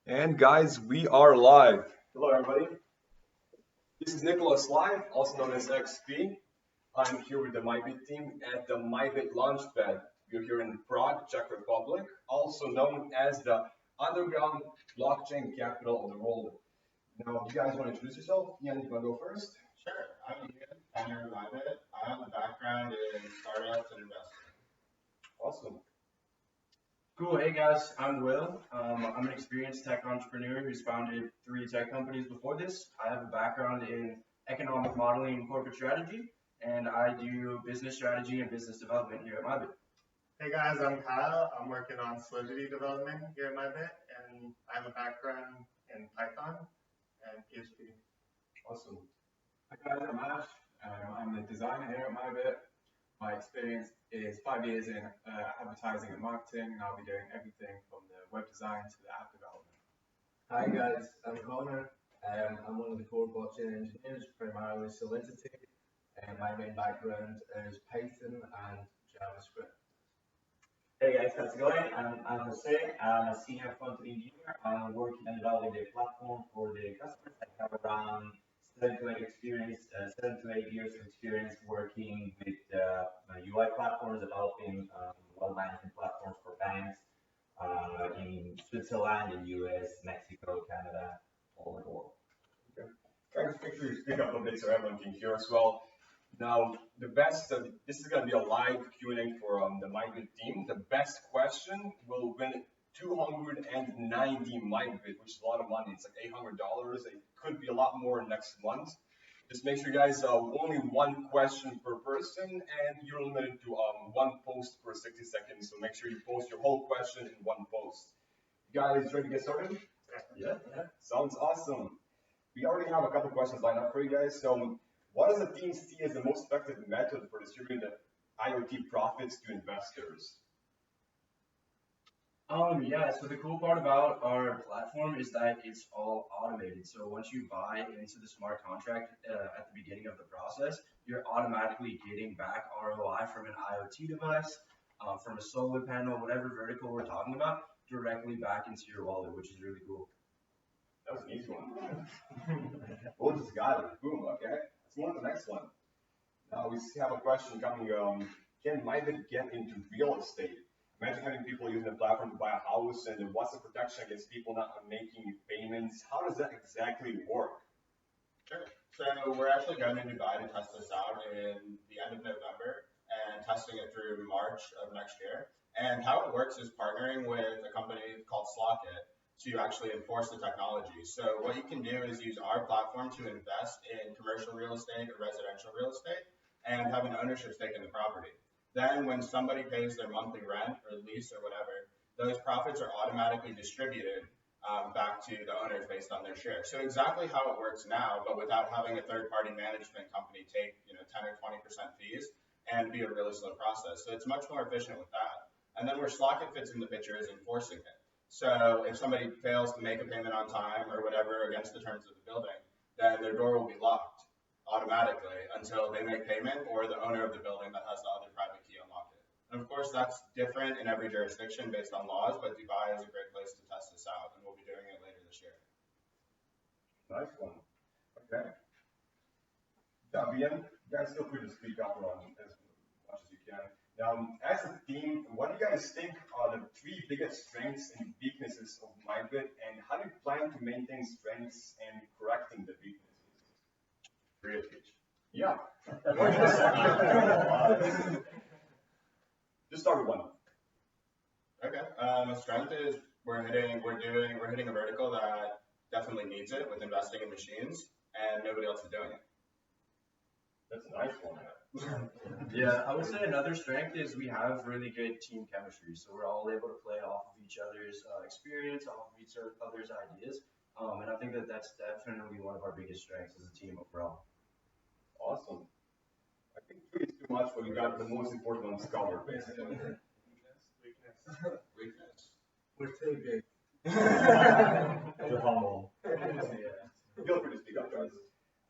And guys, we are live. Hello everybody. This is Nicholas Live, also known as XP. I'm here with the MyBit team at the MyBit Launchpad. We're here in Prague, Czech Republic, also known as the underground blockchain capital of the world. Now, if you guys want to introduce yourself, Ian, you want to go first? Sure. I'm Ian, founder of MyBit. I have a background in startups and investing. Awesome. Cool. Hey guys, I'm Will. I'm an experienced tech entrepreneur who's founded 3 tech companies before this. I have a background in economic modeling and corporate strategy, and I do business strategy and business development here at MyBit. Hey guys, I'm Kyle. I'm working on Solidity development here at MyBit, and I have a background in Python and PHP. Awesome. Hi guys, I'm Ash. I'm the designer here at MyBit. My experience is 5 years in advertising and marketing, and I'll be doing everything from the web design to the app development. Hi guys, I'm Connor. I'm one of the core blockchain engineers, primarily Solidity. My main background is Python and JavaScript. Hey guys, how's it going? I'm Jose. I'm a senior front-end engineer. I'm working on developing the platform for the customers. I have around 7 to 8 years of experience working with UI platforms, developing wealth management platforms for banks in Switzerland, in US, Mexico, Canada, all over the world. Okay. Guys, make sure you speak up a bit so everyone can hear as well. Now, this is going to be a live Q&A for the MyBit team. The best question will win 290 MyBit, which is a lot of money. It's like $800. It could be a lot more next month. Just make sure you guys only one question per person, and you're limited to one post per 60 seconds. So make sure you post your whole question in one post. You guys ready to get started? Yeah. Sounds awesome. We already have a couple questions lined up for you guys. So what does the team see as the most effective method for distributing the IoT profits to investors? Yeah, so the cool part about our platform is that it's all automated. So once you buy into the smart contract at the beginning of the process, you're automatically getting back ROI from an IoT device, from a solar panel, whatever vertical we're talking about, directly back into your wallet, which is really cool. That was an easy one. We'll just got it. Boom, okay. Let's move on to the next one. Now we have a question coming. Can MyBit get into real estate? Imagine having people using the platform to buy a house, and then what's the protection against people not making payments? How does that exactly work? Sure. So we're actually going to Dubai to test this out in the end of November and testing it through March of next year. And how it works is partnering with a company called Slockit to actually enforce the technology. So what you can do is use our platform to invest in commercial real estate or residential real estate and have an ownership stake in the property. Then when somebody pays their monthly rent or lease or whatever, those profits are automatically distributed back to the owners based on their share. So exactly how it works now, but without having a third-party management company take 10 or 20% fees and be a really slow process. So it's much more efficient with that. And then where Slockit fits in the picture is enforcing it. So if somebody fails to make a payment on time or whatever against the terms of the building, then their door will be locked automatically until they make payment or the owner of the building that has the other private key unlock it. And of course, that's different in every jurisdiction based on laws, but Dubai is a great place to test this out, and we'll be doing it later this year. Nice one. Okay. Fabian, you guys feel free to speak up on as much as you can. Now, as a team, what do you guys think are the 3 biggest strengths and weaknesses of MyBit, and how do you plan to maintain strengths and correcting the weaknesses? Yeah. Just start with one. Okay. A strength is we're hitting a vertical that definitely needs it with investing in machines, and nobody else is doing it. That's a nice one. Yeah, I would say another strength is we have really good team chemistry. So we're all able to play off of each other's experience, off of each other's ideas. And I think that that's definitely one of our biggest strengths as a team overall. Awesome. I think 3 is too much, but we got the most important ones covered, basically. Weakness. We're too big. Too humble. Feel free to speak up, guys.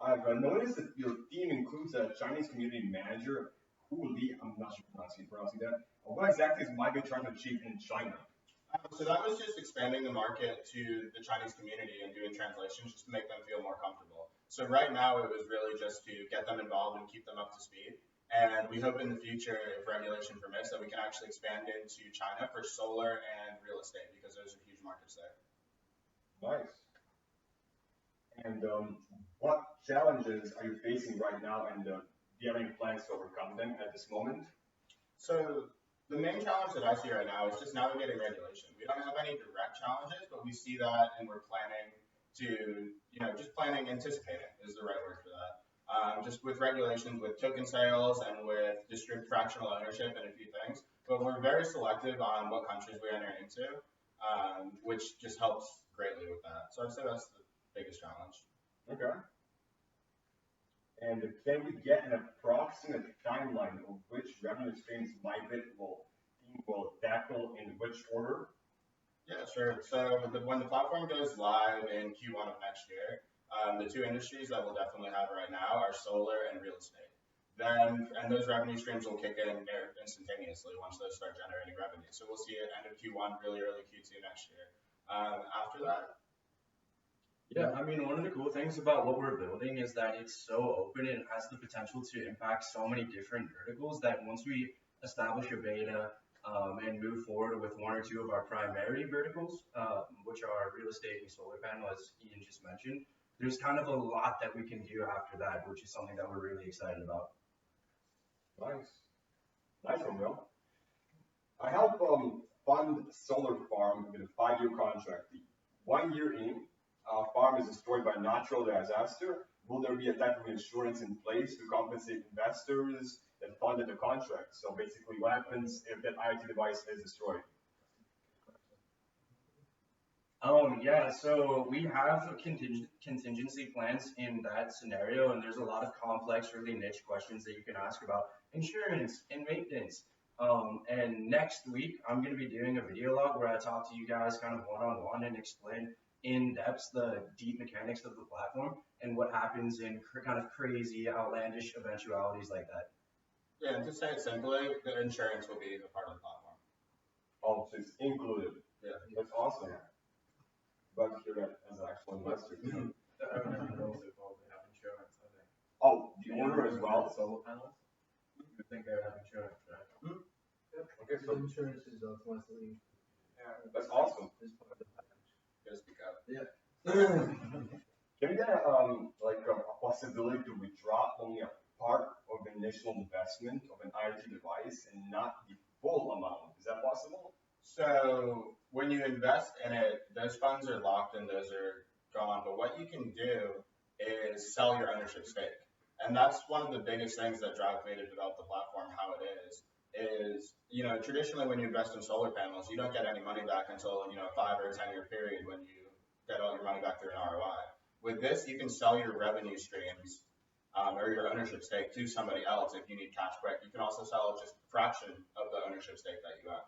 I've noticed that your team includes a Chinese community manager, Hu Li. I'm not sure pronouncing that. What exactly is MyBit trying to achieve in China? So that was just expanding the market to the Chinese community and doing translations just to make them feel more comfortable. So right now it was really just to get them involved and keep them up to speed. And we hope in the future, if regulation permits, that we can actually expand into China for solar and real estate because those are huge markets there. Nice. And what challenges are you facing right now, and do you have any plans to overcome them at this moment? So the main challenge that I see right now is just navigating regulation. We don't have any direct challenges, but we see that and we're planning to, anticipating is the right word for that. Just with regulations, with token sales and with district fractional ownership and a few things. But we're very selective on what countries we enter into, which just helps greatly with that. So I'd say that's the biggest challenge. Okay. And can we get an approximate timeline of which revenue streams MyBit team will tackle in which order? Yeah, sure. So when the platform goes live in Q1 of next year, the two industries that we'll definitely have right now are solar and real estate. And those revenue streams will kick in instantaneously once those start generating revenue. So we'll see it end of Q1, really early Q2 next year. After that, yeah, I mean, one of the cool things about what we're building is that it's so open and it has the potential to impact so many different verticals that once we establish a beta and move forward with one or two of our primary verticals, which are real estate and solar panel, as Ian just mentioned, there's kind of a lot that we can do after that, which is something that we're really excited about. Nice. Nice one, Will. I help fund solar farm with a 5-year contract. 1 year in, farm is destroyed by natural disaster. Will there be a type of insurance in place to compensate investors that funded the contract? So basically, what happens if that IoT device is destroyed? Yeah, so we have contingency plans in that scenario, and there's a lot of complex, really niche questions that you can ask about insurance and maintenance. And next week, I'm going to be doing a video log where I talk to you guys kind of one-on-one and explain in depth the deep mechanics of the platform and what happens in kind of crazy, outlandish eventualities like that. yeah, to say it simply, the insurance will be a part of the platform. Oh, so it's included. Yeah. That's awesome. But you're as an actual investor. The owner would also probably have insurance, I think. Oh, the owner as well? Solar panels? I think they would have insurance, right? Okay, so Insurance is automatically that's awesome. is part of the package. Gotta speak up. Yeah. Can we get a possibility to withdraw only a part of the initial investment of an IoT device and not the full amount? Is that possible? So when you invest in it, those funds are locked and those are gone. But what you can do is sell your ownership stake. And that's one of the biggest things that drive me to develop the platform, how it is, traditionally when you invest in solar panels, you don't get any money back until, a 5 or 10 year period when you get all your money back through an ROI. With this, you can sell your revenue streams or your ownership stake to somebody else if you need cash quick. You can also sell just a fraction of the ownership stake that you have.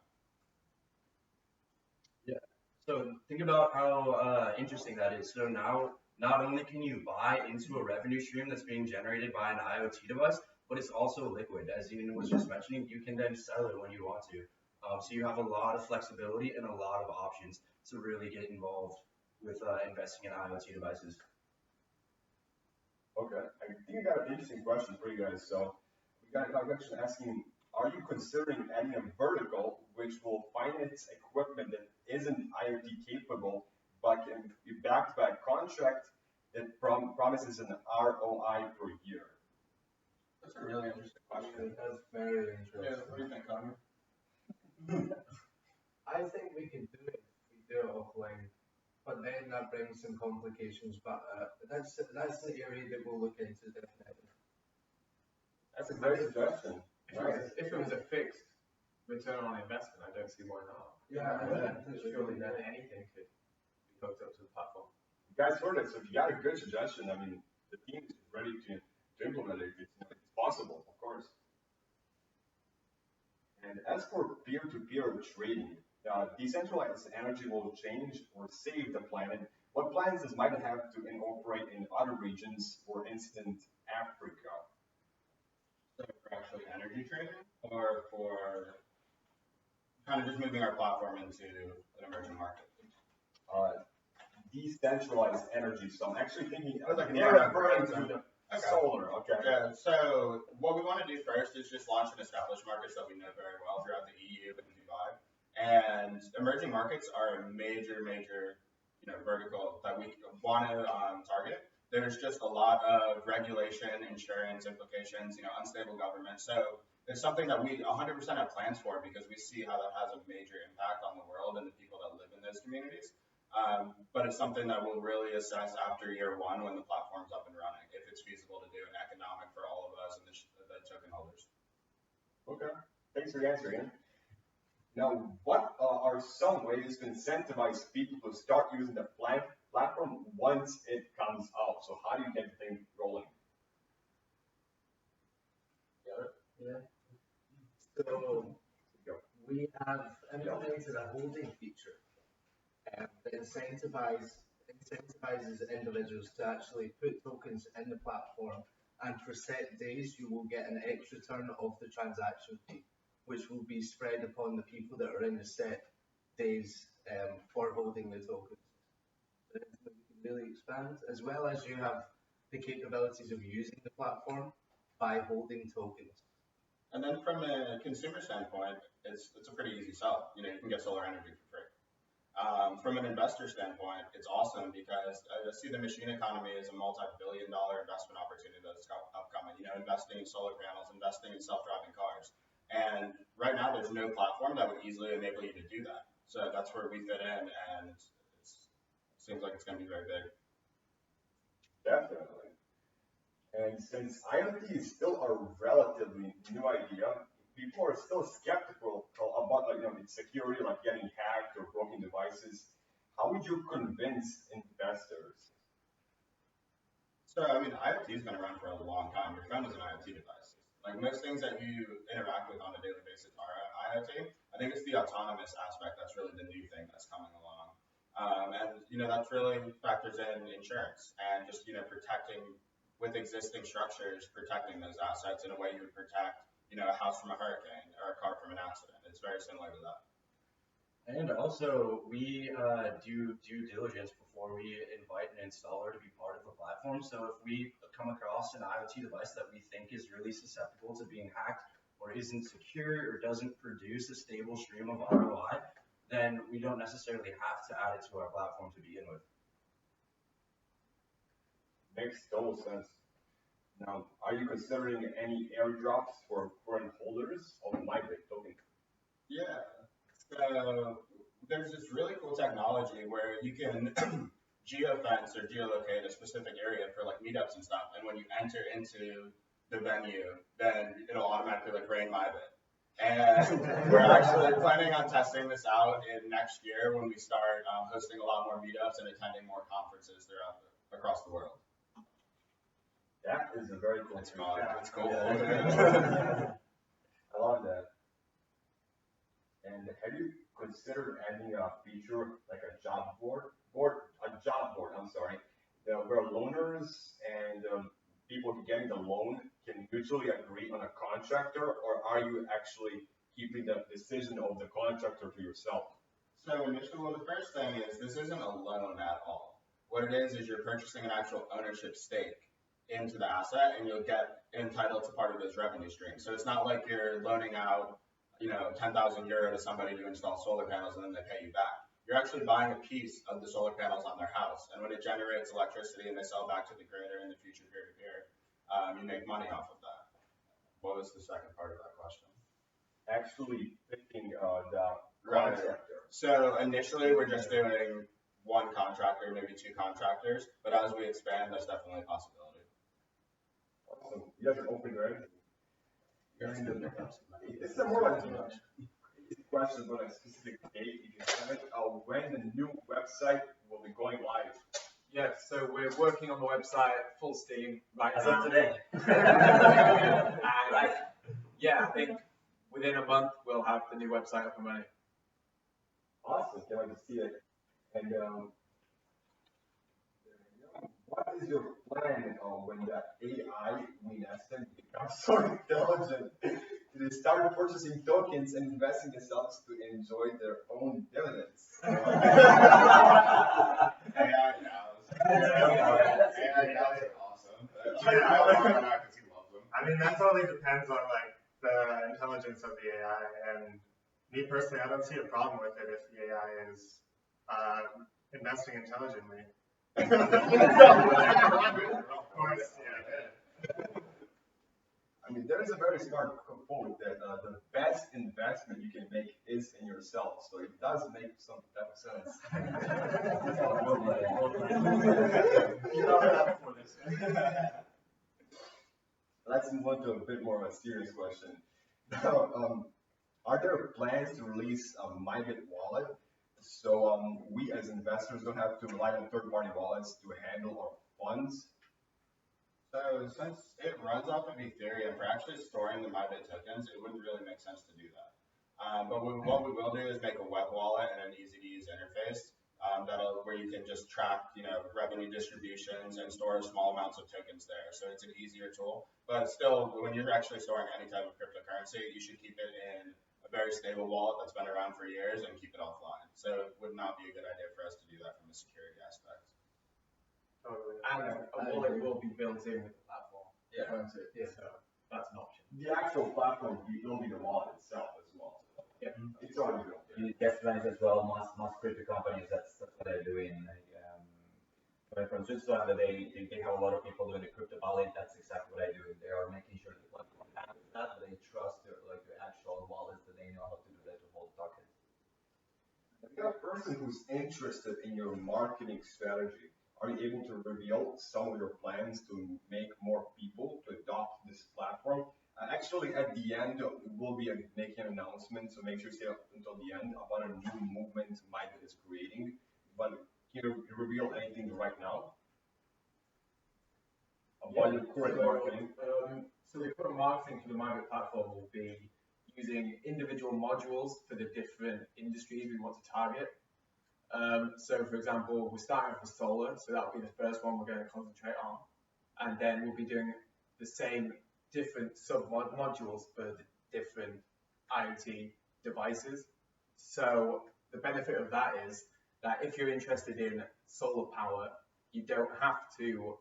Yeah. So think about how interesting that is. So now, not only can you buy into a revenue stream that's being generated by an IoT device, but it's also liquid. As Ian was just mentioning, you can then sell it when you want to. So you have a lot of flexibility and a lot of options to really get involved with investing in IoT devices. Okay, I think I got an interesting question for you guys. So we got a question asking, are you considering adding a vertical which will finance equipment that isn't IoT capable, but can be backed by a contract that promises an ROI per year? That's a really interesting question. That's very interesting. Yeah, what do you think, Connor? I think we can do it if we do it offline, but then that brings some complications. But that's the area that we'll look into definitely. That's a great suggestion. If it was a fixed return on investment, I don't see why not. Surely then anything could be hooked up to the platform. You guys heard it, so if you got a good suggestion, I mean, the team is ready to implement it. It's possible, of course. And as for peer-to-peer trading, decentralized energy will change or save the planet. What plans does MyBit have to incorporate in other regions, for instance, Africa? So for actually energy trading or for kind of just moving our platform into an emerging market. Decentralized energy. So I'm actually thinking, like, Yeah, referring to the solar. Okay. Yeah, so what we want to do first is just launch and establish markets that we know very well throughout the EU and Dubai. And emerging markets are a major, vertical that we want to target. There's just a lot of regulation, insurance implications, unstable government. So it's something that we 100% have plans for because we see how that has a major impact on the world and the people that live in those communities. But it's something that we'll really assess after year one when the platform's up and running, if it's feasible to do and economic for all of us and the token holders. Okay, thanks for answering. Now, what are some ways to incentivize people to start using the platform once it comes out? So how do you get the thing rolling? Yeah. So we have implemented a holding feature that incentivizes individuals to actually put tokens in the platform, and for set days you will get an extra turn of the transaction fee, which will be spread upon the people that are in the set days for holding the tokens. So we can really expand, as well as you have the capabilities of using the platform by holding tokens. And then from a consumer standpoint, it's a pretty easy sell. You can get solar energy for free. From an investor standpoint, it's awesome because I see the machine economy as a multi-billion-dollar investment opportunity that's upcoming. Investing in solar panels, investing in self-driving cars. And right now, there's no platform that would easily enable you to do that. So that's where we fit in, and it seems like it's going to be very big. Definitely. And since IoT is still a relatively new idea, people are still skeptical about its security, like getting hacked or broken devices. How would you convince investors? So, IoT has been around for a long time. Your phone is an IoT device. Like most things that you interact with on a daily basis are IoT. I think it's the autonomous aspect that's really the new thing that's coming along. And that's really factors in insurance and just, protecting with existing structures, protecting those assets in a way you would protect, a house from a hurricane or a car from an accident. It's very similar to that. And also, we do due diligence before we invite an installer to be part of the platform. So if we come across an IoT device that we think is really susceptible to being hacked or isn't secure or doesn't produce a stable stream of ROI, then we don't necessarily have to add it to our platform to begin with. Makes total sense. Now, are you considering any airdrops for current holders of MyBit token? Yeah. So there's this really cool technology where you can geofence or geolocate a specific area for like meetups and stuff. And when you enter into the venue, then it'll automatically rain MyBit. And we're actually planning on testing this out in next year when we start hosting a lot more meetups and attending more conferences across the world. That is a very cool feature. That's cool. Yeah. I love that. And have you considered adding a feature like a job board, where loaners and people getting the loan can mutually agree on a contractor, or are you actually keeping the decision of the contractor to yourself? So initially, the first thing is this isn't a loan at all. What it is you're purchasing an actual ownership stake into the asset, and you'll get entitled to part of those revenue streams. So it's not like you're loaning out, 10,000 euro to somebody to install solar panels and then they pay you back. You're actually buying a piece of the solar panels on their house, and when it generates electricity and they sell back to the grid or in the future peer-to-peer, you make money off of that. What was the second part of that question? Actually picking the contractor. So initially we're just doing one contractor, maybe two contractors, but as we expand, that's definitely a possibility. Awesome. You guys are open, right? It's a more like question about a specific date, if you have it, when the new website will be going live. Yeah, so we're working on the website full steam right As now. of today. And yeah, I think within a month we'll have the new website up and running. Awesome, can't wait to see it. And what is your plan when the AI, in essence, becomes so intelligent to they started purchasing tokens and investing themselves to enjoy their own dividends. AI cows. AI cows are awesome. I love that because he loves them. I mean, that totally depends on like the intelligence of the AI. And me personally, I don't see a problem with it if the AI is investing intelligently. Of course, yeah. I mean, there is a very smart quote that the best investment you can make is in yourself. So it does make some type of sense. Let's move on to a bit more of a serious question. Now, are there plans to release a MyBit wallet? So we as investors don't have to rely on third-party wallets to handle our funds. So since it runs off of Ethereum, for actually storing the MyBit tokens, it wouldn't really make sense to do that. But what we will do is make a web wallet and an easy-to-use interface where you can just track, revenue distributions and store small amounts of tokens there. So it's an easier tool. But still, when you're actually storing any type of cryptocurrency, you should keep it in a very stable wallet that's been around for years and keep it offline. So it would not be a good idea for us to do that from a security aspect. Totally. And a wallet will be built in with the platform. Yeah. So that's an option. The actual platform will be the wallet itself as well. So Yeah. it's already built. Just friends as well, most crypto companies, that's what they're doing. Coming from Switzerland, they have a lot of people doing the crypto wallet. That's exactly what I do. They are making sure the platform handles that, but they trust their actual wallets that they know how to do that to hold tokens. If you're a person who's interested in your marketing strategy, are you able to reveal some of your plans to make more people to adopt this platform? Actually, at the end, we'll be making an announcement, so make sure you stay up until the end about a new movement MyBit is creating. But can you reveal anything right now about your current marketing? So the current marketing for the MyBit platform will be using individual modules for the different industries we want to target. So for example, we're starting with solar, so that'll be the first one we're going to concentrate on. And then we'll be doing the same different sub-modules for the different IoT devices. So the benefit of that is that if you're interested in solar power, you don't have to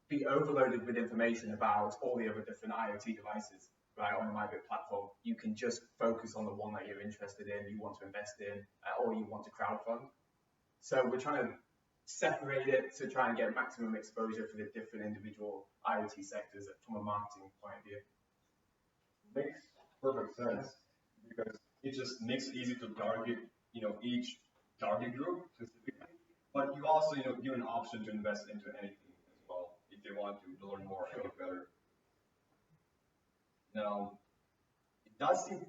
be overloaded with information about all the other different IoT devices, right, on the MyBit platform. You can just focus on the one that you're interested in, you want to invest in, or you want to crowdfund. So we're trying to separate it to try and get maximum exposure for the different individual IoT sectors from a marketing point of view. Makes perfect sense because it just makes it easy to target, each target group specifically. But you also, give an option to invest into anything as well if they want to learn more and get better. Now, it does seem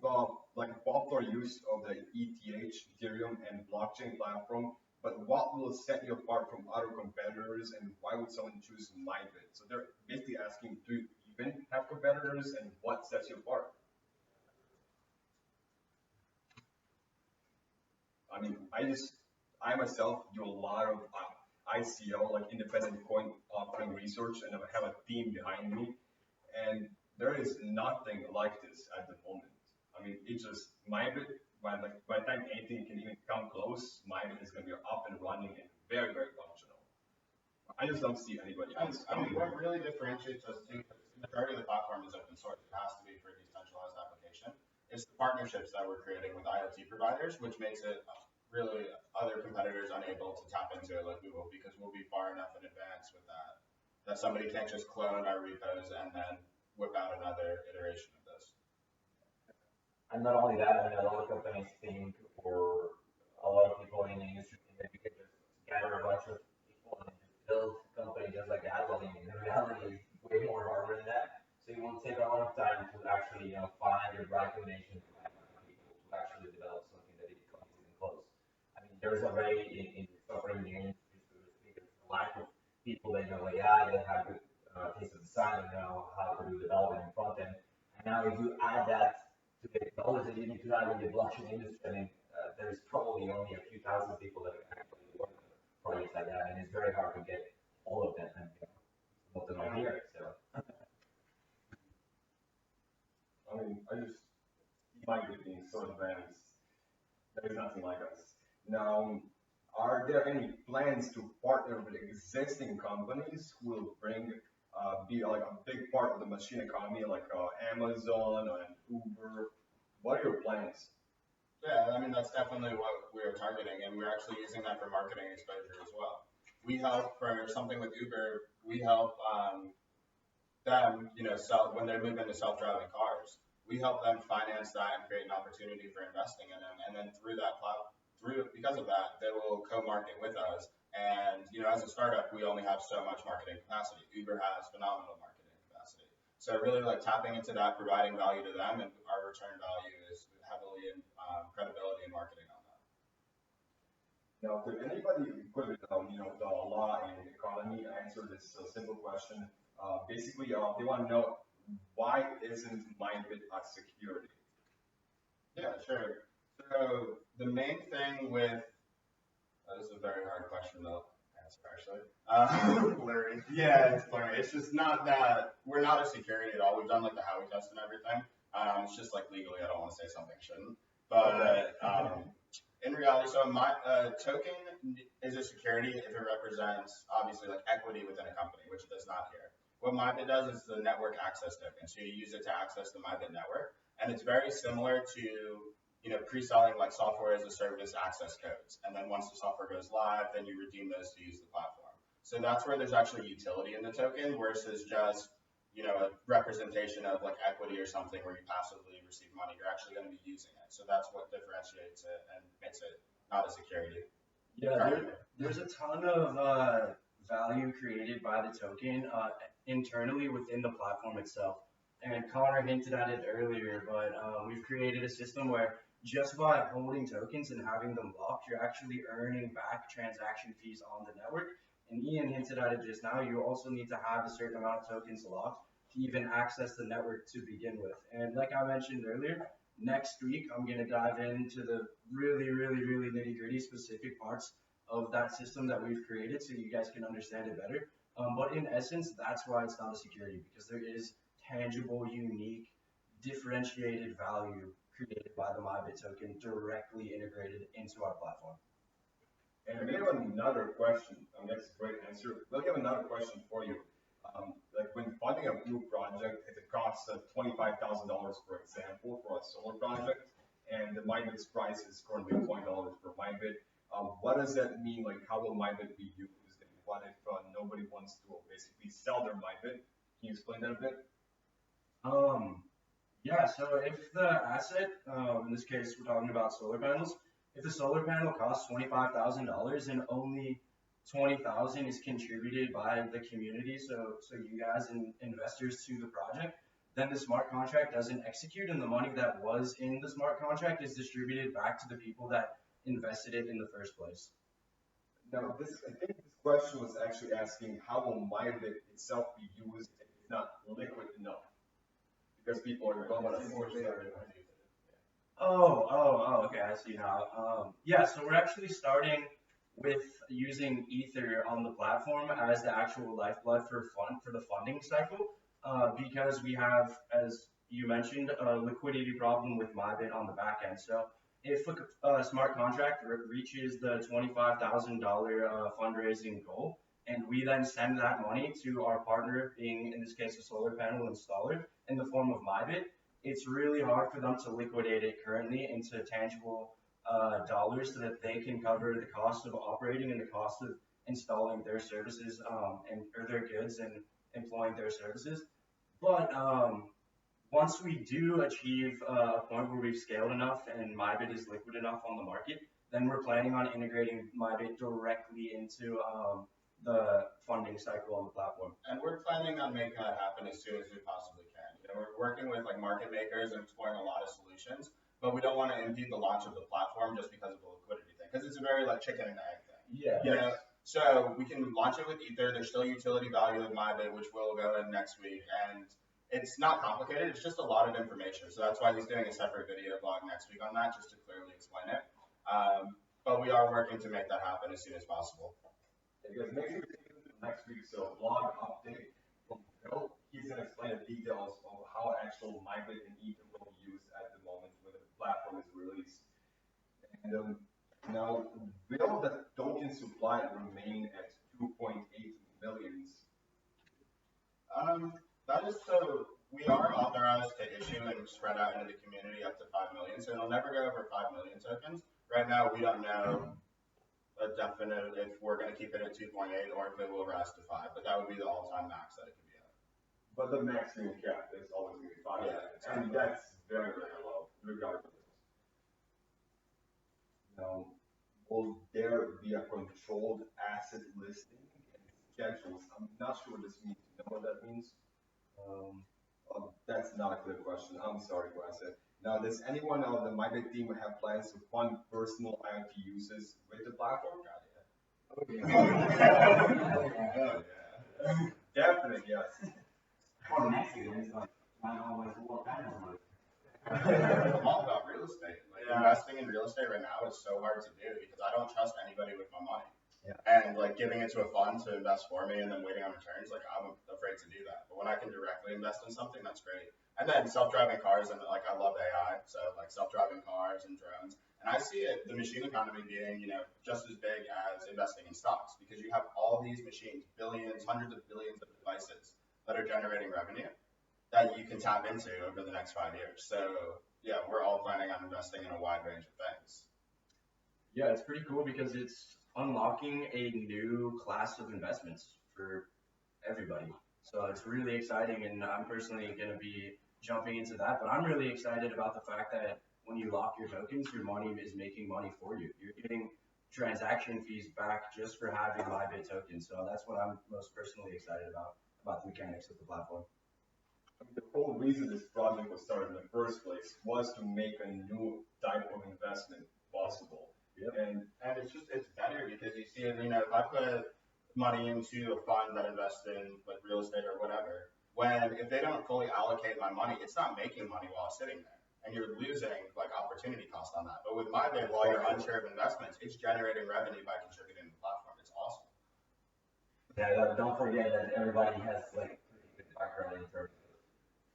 like a popular use of the ETH, Ethereum, and blockchain platform. But what will set you apart from other competitors, and why would someone choose MyBit? So they're basically asking, do you even have competitors, and what sets you apart? I mean, I myself do a lot of ICO, like independent coin offering research, and I have a team behind me, and there is nothing like this at the moment. I mean, it's just MyBit. By the time anything can even come close, MyBit is going to be up and running and very, very functional. I just don't see anybody else. I mean, what really differentiates us too, because the majority of the platform is open source, it has to be for a decentralized application, is the partnerships that we're creating with IoT providers, which makes it really other competitors unable to tap into it like we will, because we'll be far enough in advance with that somebody can't just clone our repos and then whip out another iteration of this. And not only that, a lot of companies think, or a lot of people in the industry think that you can just gather a bunch of people and just build a company just like that. But in reality, it's way more harder than that. So it will take a lot of time to actually, find the right combination of people to actually develop something that comes even close. I mean, there's already in the software engineering industry, there's a lack of people that know AI, that have good taste of design, and know how to do development and front end. And now if you add that to the knowledge that you need to have in the blockchain industry, I mean, there's probably only a few thousand people that actually work on projects like that, and it's very hard to get all of them, and most of them are here. So. I mean, I just MyBit being so advanced. There's nothing like us. Now, are there any plans to partner with existing companies who will be like a big part of the machine economy, like Amazon and Uber? What are your plans? Yeah, I mean, that's definitely what we're targeting, and we're actually using that for marketing exposure as well. We help for something with Uber, we help them, sell when they move into self-driving cars. We help them finance that and create an opportunity for investing in them, and then because of that, they will co-market with us. And as a startup, we only have so much marketing capacity. Uber has phenomenal marketing capacity. So really, like tapping into that, providing value to them, and our return value is heavily in credibility and marketing on that. Now, could anybody equipped with the law and economy answer this simple question? Basically, they want to know, why isn't MyBit a security? Yeah, sure. So the main thing with this is a very hard question to answer, actually. Blurry. Yeah, it's blurry. It's just not that we're not a security at all. We've done like the Howey test and everything. It's just like legally, I don't want to say something shouldn't. But in reality, so my token is a security if it represents obviously like equity within a company, which it does not here. What MyBit does is the network access token. So you use it to access the MyBit network, and it's very similar to pre-selling like software as a service access codes. And then once the software goes live, then you redeem those to use the platform. So that's where there's actually utility in the token versus just a representation of like equity or something where you passively receive money. You're actually going to be using it. So that's what differentiates it and makes it not a security. Yeah, there's a ton of value created by the token internally within the platform itself. And Connor hinted at it earlier, but we've created a system where just by holding tokens and having them locked, you're actually earning back transaction fees on the network. And Ian hinted at it just now, you also need to have a certain amount of tokens locked to even access the network to begin with. And like I mentioned earlier, next week, I'm going to dive into the really nitty gritty specific parts of that system that we've created so you guys can understand it better. But in essence, that's why it's not a security, because there is tangible, unique, differentiated value created by the MyBit token directly integrated into our platform. And we have another question. That's a great answer. We'll have another question for you. Like when funding a new project, if it costs $25,000, for example, for a solar project, and the MyBit's price is currently $20 per MyBit, what does that mean? Like, how will MyBit be used? And what if nobody wants to basically sell their MyBit? Can you explain that a bit? Yeah, so if the asset, in this case, we're talking about solar panels, if the solar panel costs $25,000 and only $20,000 is contributed by the community, so you guys and investors to the project, then the smart contract doesn't execute, and the money that was in the smart contract is distributed back to the people that invested it in the first place. Now, I think this question was actually asking, how will MyBit itself be used if it's not liquid enough? Because people are going to force it. Okay, I see now. Yeah, so we're actually starting with using Ether on the platform as the actual lifeblood for the funding cycle, because we have, as you mentioned, a liquidity problem with MyBit on the back end. So if a smart contract reaches the $25,000 fundraising goal, and we then send that money to our partner, being in this case a solar panel installer, in the form of MyBit, it's really hard for them to liquidate it currently into tangible dollars so that they can cover the cost of operating and the cost of installing their services or their goods and employing their services. But once we do achieve a point where we've scaled enough and MyBit is liquid enough on the market, then we're planning on integrating MyBit directly into the funding cycle on the platform. And we're planning on making that happen as soon as we possibly can. We're working with like market makers and exploring a lot of solutions, but we don't want to impede the launch of the platform just because of the liquidity thing, because it's a very like chicken and egg thing. Yeah. So we can launch it with Ether. There's still utility value with MyBit, which will go in next week, and it's not complicated. It's just a lot of information. So that's why he's doing a separate video blog next week on that, just to clearly explain it. But we are working to make that happen as soon as possible. Because make sure you take next week's blog update from Phil. He's going to explain the details of how actual MyBit and Ether will be used at the moment when the platform is released. And now, will the token supply remain at 2.8 millions? That is so. We are authorized to issue and spread out into the community up to 5 million, so it'll never go over 5 million tokens. Right now, we don't know a definite if we're going to keep it at 2.8 or if it will rise to 5, but that would be the all-time max that it could be at. But the maximum cap is always going to be 5. Yeah, and that's very, very low, regardless. Now, will there be a controlled asset listing and schedules? I'm not sure what this means. You know what that means? That's not a clear question. I'm sorry, Kwasi. Now, does anyone on the MyBit team have plans to fund personal IoT uses with the platform? Definitely, yes. For next year, it's like, I don't know what kind of work. I'm all about real estate. Like investing in real estate right now is so hard to do because I don't trust anybody with my money. Yeah. And like giving it to a fund to invest for me and then waiting on returns, like I'm afraid to do that. But when I can directly invest in something, that's great. And then self-driving cars, and like I love AI, so like self-driving cars and drones. And I see it, the machine economy being, just as big as investing in stocks because you have all these machines, billions, hundreds of billions of devices that are generating revenue that you can tap into over the next 5 years. So yeah, we're all planning on investing in a wide range of things. Yeah, it's pretty cool because it's unlocking a new class of investments for everybody. So it's really exciting, and I'm personally going to be jumping into that. But I'm really excited about the fact that when you lock your tokens, your money is making money for you. You're getting transaction fees back just for having MyBit tokens. So that's what I'm most personally excited about the mechanics of the platform. The whole reason this project was started in the first place was to make a new type of investment possible. Yep. And it's better because you see, if I put money into a fund that invests in like real estate or whatever, if they don't fully allocate my money, it's not making money while sitting there. And you're losing like opportunity cost on that. But with MyBit, while you're unsure of investments, it's generating revenue by contributing to the platform. It's awesome. Yeah, don't forget that everybody has like pretty good background in terms of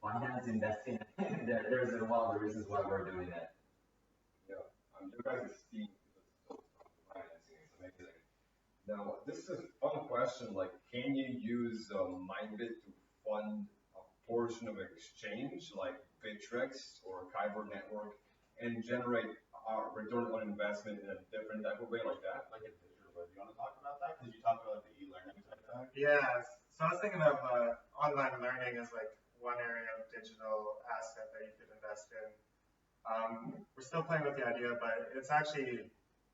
finance, investing. There's a lot of reasons why we're doing that. Yeah, you guys' team financing is amazing. Now, this is a fun question. Like, can you use MyBit to fund a portion of an exchange, like Bittrex or Kyber Network, and generate a return on investment in a different type of way like that? Like a digital, do you want to talk about that? Because you talked about the e-learning type thing. Yeah, so I was thinking of online learning as like one area of digital asset that you could invest in. We're still playing with the idea, but it's actually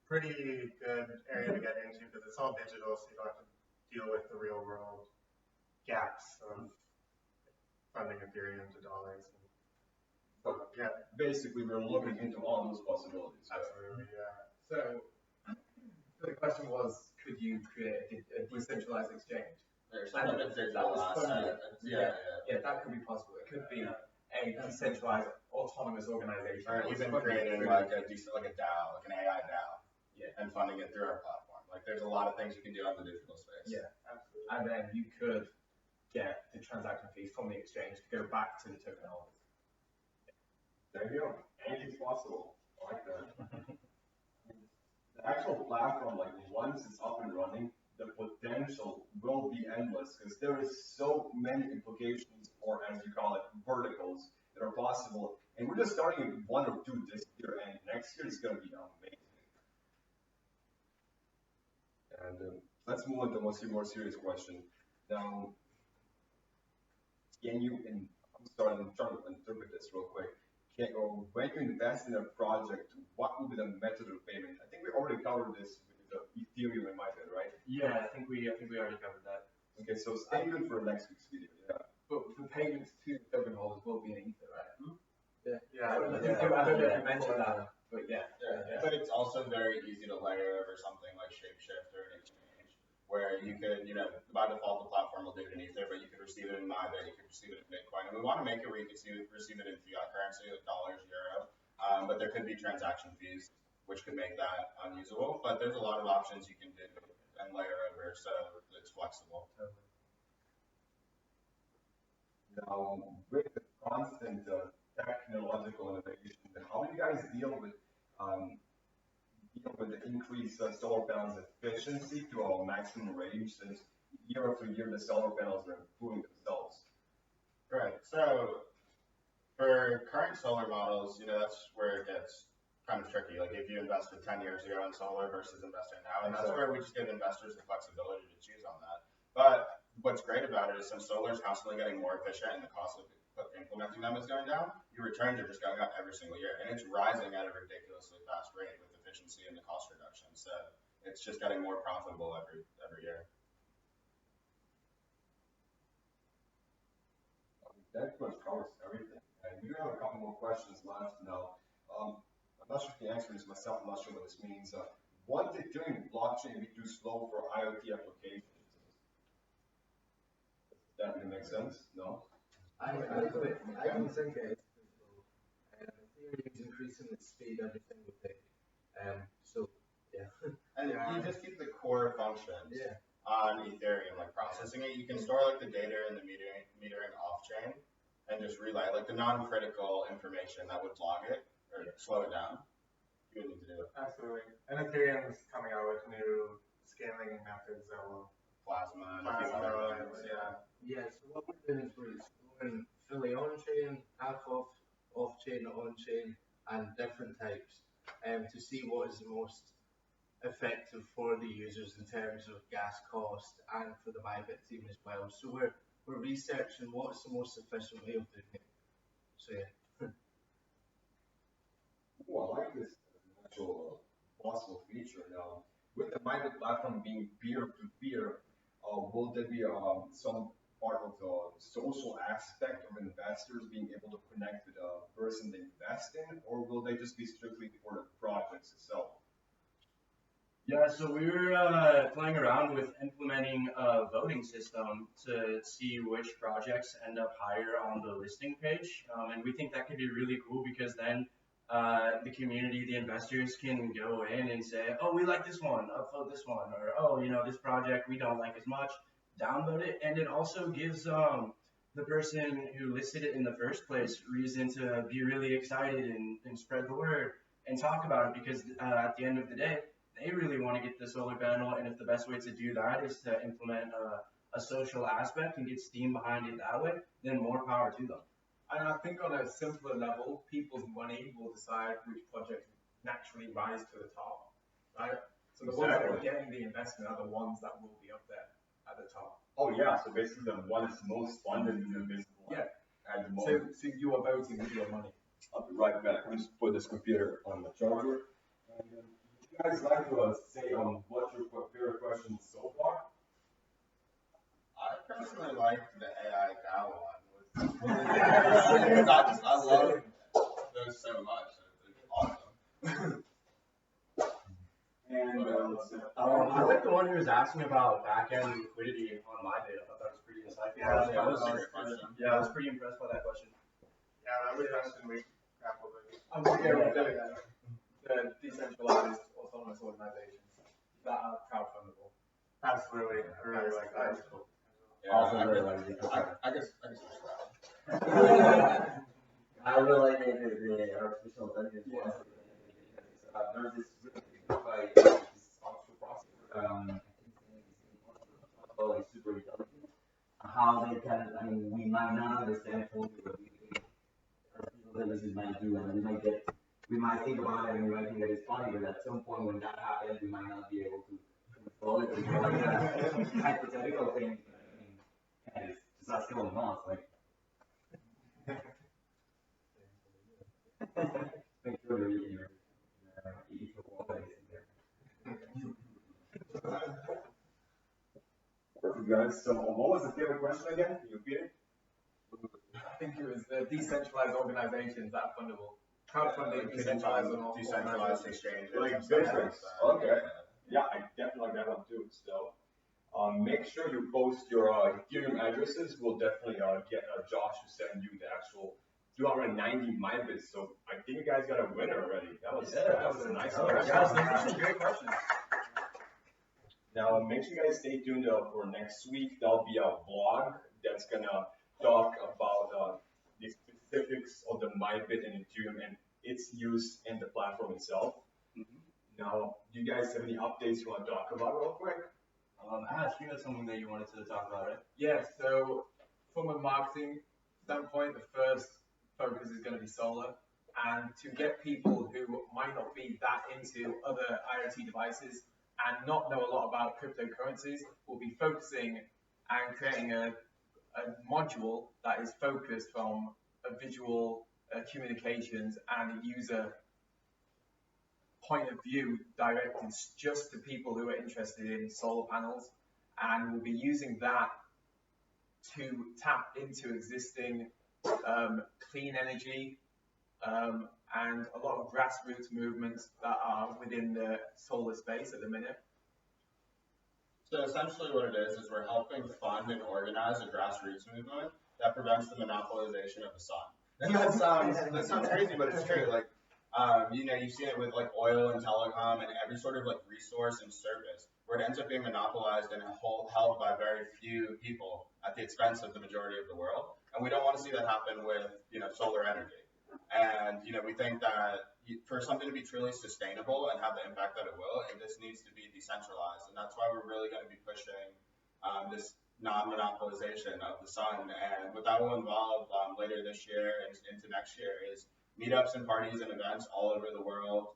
pretty good area to get into because it's all digital, so you don't have to deal with the real world gaps of funding Ethereum to dollars. But yeah, basically, we're looking into all those possibilities. absolutely, yeah. So the question was, could you create a decentralized exchange? There's something that's digital asset. Yeah, that could be possible. It could be a decentralized autonomous organization. Or even creating like a DAO, like an AI DAO. Yeah. And funding it through our platform. Like there's a lot of things you can do on the digital space. Yeah, absolutely. And then you could get the transaction fees from the exchange to go back to the token holders. There you go. Anything's possible. I like that. The actual platform, like once it's up and running, the potential will be endless because there is so many implications, or as you call it, verticals that are possible. And we're just starting with 1 or 2 this year, and next year is going to be amazing. And let's move on to a more serious question. Now, can you, and I'm trying to interpret this real quick. When you invest in a project, what would be the method of payment? I think we already covered this with the Ethereum and MyBit, right? Yeah, I think we already covered that. Okay, so stay tuned for next week's video. Yeah. But the payments to token holders will be in Ether, right? Yeah. I don't know if you mentioned that, but yeah. But it's also very easy to layer over something like Shapeshift or an exchange, where you could, by default the platform will do it in Ether, but you could receive it in MyBit, you could receive it in Bitcoin, and we want to make it where you could receive it in fiat currency, like dollars, euro, but there could be transaction fees, which could make that unusable. But there's a lot of options you can do and layer over, so it's flexible. Now, with the constant technological innovation, how do you guys deal with the increased solar panels efficiency to a maximum range, since year after year the solar panels are improving themselves? Right. So for current solar models, that's where it gets kind of tricky. Like if you invested 10 years ago in solar versus investing now, and that's where we just give investors the flexibility to choose on that. But what's great about it is since solar is constantly getting more efficient and the cost of implementing them is going down, your returns are just going up every single year, and it's rising at a ridiculously fast rate with efficiency and the cost reduction. So it's just getting more profitable every year. That pretty much covers everything. And we do have a couple more questions left now. I'm not sure if you can answer this myself. I'm not sure what this means. What did doing blockchain be too slow for IoT applications? Does that really make sense? No? I don't think it is. Ethereum is increasing its speed every single day. So, yeah. And you just keep the core functions on Ethereum, like processing it. You can store like the data and the metering off-chain and just relay like the non-critical information that would log it or slow it down. You would need to do it. Absolutely. And Ethereum is coming out with new scaling methods that will Plasma and a few other things. Yeah, so what we're doing is we're exploring fully on-chain, half off-chain, on-chain, and different types to see what is the most effective for the users in terms of gas cost and for the MyBit team as well. So we're researching what's the most efficient way of doing it. So yeah. Well, I like this actual possible feature now. With the MyBit platform being peer-to-peer, will there be some part of the social aspect of investors being able to connect with the person they invest in, or will they just be strictly for the projects itself? Yeah, so we were playing around with implementing a voting system to see which projects end up higher on the listing page. And we think that could be really cool because then the community, the investors can go in and say, oh, we like this one, upvote this one, or oh, this project we don't like as much, downvote it. And it also gives the person who listed it in the first place reason to be really excited and spread the word and talk about it, because at the end of the day, they really want to get the solar panel, and if the best way to do that is to implement a social aspect and get steam behind it that way, then more power to them. And I think on a simpler level, people's money will decide which projects naturally rise to the top, right? So the ones that are getting the investment are the ones that will be up there at the top. Oh yeah, so basically the one is most funded is invisible. Yeah. At the moment. So you are voting with your money. I'll be right back. Let me just put this computer on the charger. And, would you guys like to say what's your favorite question so far? I personally like the AI Gal one. I love those so much. It's awesome. And I like the one who was asking about back-end liquidity on MyBit. I thought that was pretty insightful. That was a great question. Yeah, I was pretty impressed by that question. Yeah, that was a question we grappled with. I'm scared of the decentralized autonomous organizations that are crowdfundable. Absolutely. I really like that. Yeah, Also really like it. I guess that. I really like the artificial intelligence one. There's this really good by this Oxford processor, like super intelligent. How they can, we might not understand fully what artificial intelligence might do, and we might think about it and we might think that it's funny, but at some point when that happens, we might not be able to control it. It's like a hypothetical thing. And it's just not still in months, like. Make sure you're eating your qualities in there. Perfect, guys. So, what was the favorite question again? Can you repeat it? I think it was the decentralized organizations that are fundable. Crowdfunding, decentralized exchanges. Like business. Okay. Yeah, I definitely like that one too. So, make sure you post your Ethereum addresses. We'll definitely get Josh to send you the actual 290 MyBits. So I think you guys got a winner already. That was a nice one. Guys, those are some great questions. Now, make sure you guys stay tuned for next week. There'll be a vlog that's gonna talk about this specifics of the MyBit and Ethereum and its use in the platform itself. Now, do you guys have any updates you want to talk about real quick? Ash, you had something that you wanted to talk about, right? Yeah, so from a marketing standpoint, the first focus is going to be solar. And to get people who might not be that into other IoT devices and not know a lot about cryptocurrencies, we'll be focusing and creating a module that is focused from a visual communications and a user point of view directed just to people who are interested in solar panels, and we'll be using that to tap into existing clean energy and a lot of grassroots movements that are within the solar space at the minute. So essentially what it is we're helping fund and organize a grassroots movement that prevents the monopolization of the sun. And that sounds crazy, but it's true. Like, you've seen it with like oil and telecom and every sort of like resource and service where it ends up being monopolized and held by very few people at the expense of the majority of the world. And we don't want to see that happen with, solar energy. And, we think that for something to be truly sustainable and have the impact that it will, this needs to be decentralized. And that's why we're really going to be pushing this non-monopolization of the sun. And what that will involve later this year and into next year is meetups and parties and events all over the world,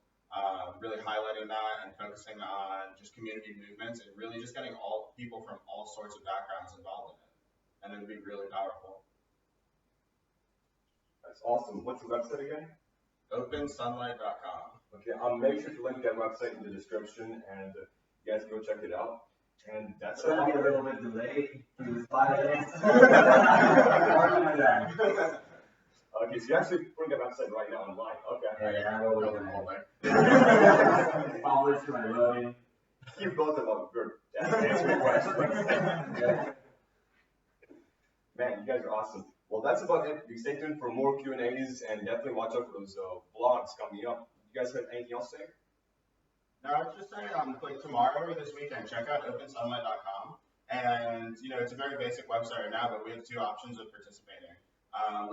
really highlighting that and focusing on just community movements and really just getting all people from all sorts of backgrounds involved in it. And it'll be really powerful. That's awesome. What's the website again? OpenSunlight.com. Okay, I'll make sure to link that website in the description, and you guys go check it out. And that's It's going to be a little bit delayed to 5 minutes. Okay, so you're actually putting the website right now online. Okay. Yeah, we'll look at it. Publish my loading. You both about good answering questions. Man, you guys are awesome. Well, that's about it. You stay tuned for more Q&As and definitely watch out for those vlogs coming up. You guys have anything else to say? No, I was just saying, like tomorrow or this weekend, check out OpenSunlight.com. And, it's a very basic website right now, but we have 2 options of participating.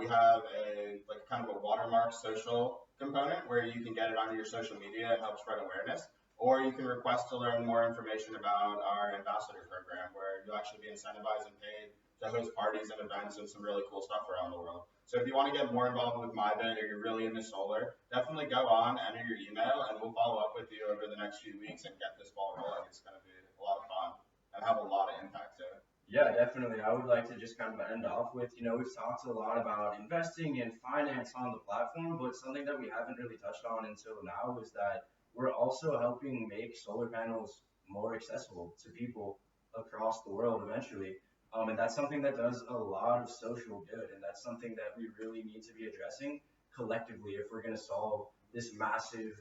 We have a kind of a watermark social component where you can get it onto your social media and help spread awareness. Or you can request to learn more information about our ambassador program where you'll actually be incentivized and paid to host parties and events and some really cool stuff around the world. So if you want to get more involved with MyBit or you're really into solar, definitely go on, enter your email, and we'll follow up with you over the next few weeks and get this ball rolling. It's going to be a lot of fun and have a lot of impact to it. Yeah, definitely. I would like to just kind of end off with, we've talked a lot about investing in finance on the platform, but something that we haven't really touched on until now is that we're also helping make solar panels more accessible to people across the world eventually. And that's something that does a lot of social good, and that's something that we really need to be addressing collectively if we're going to solve this massive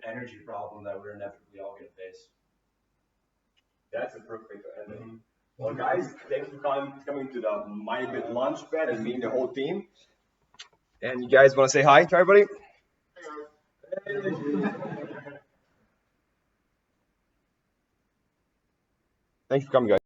energy problem that we're inevitably all going to face. That's a perfect ending. Well, guys, thanks for coming to the MyBit Launchpad and meeting the whole team. And you guys want to say hi to everybody? Thanks for coming, guys.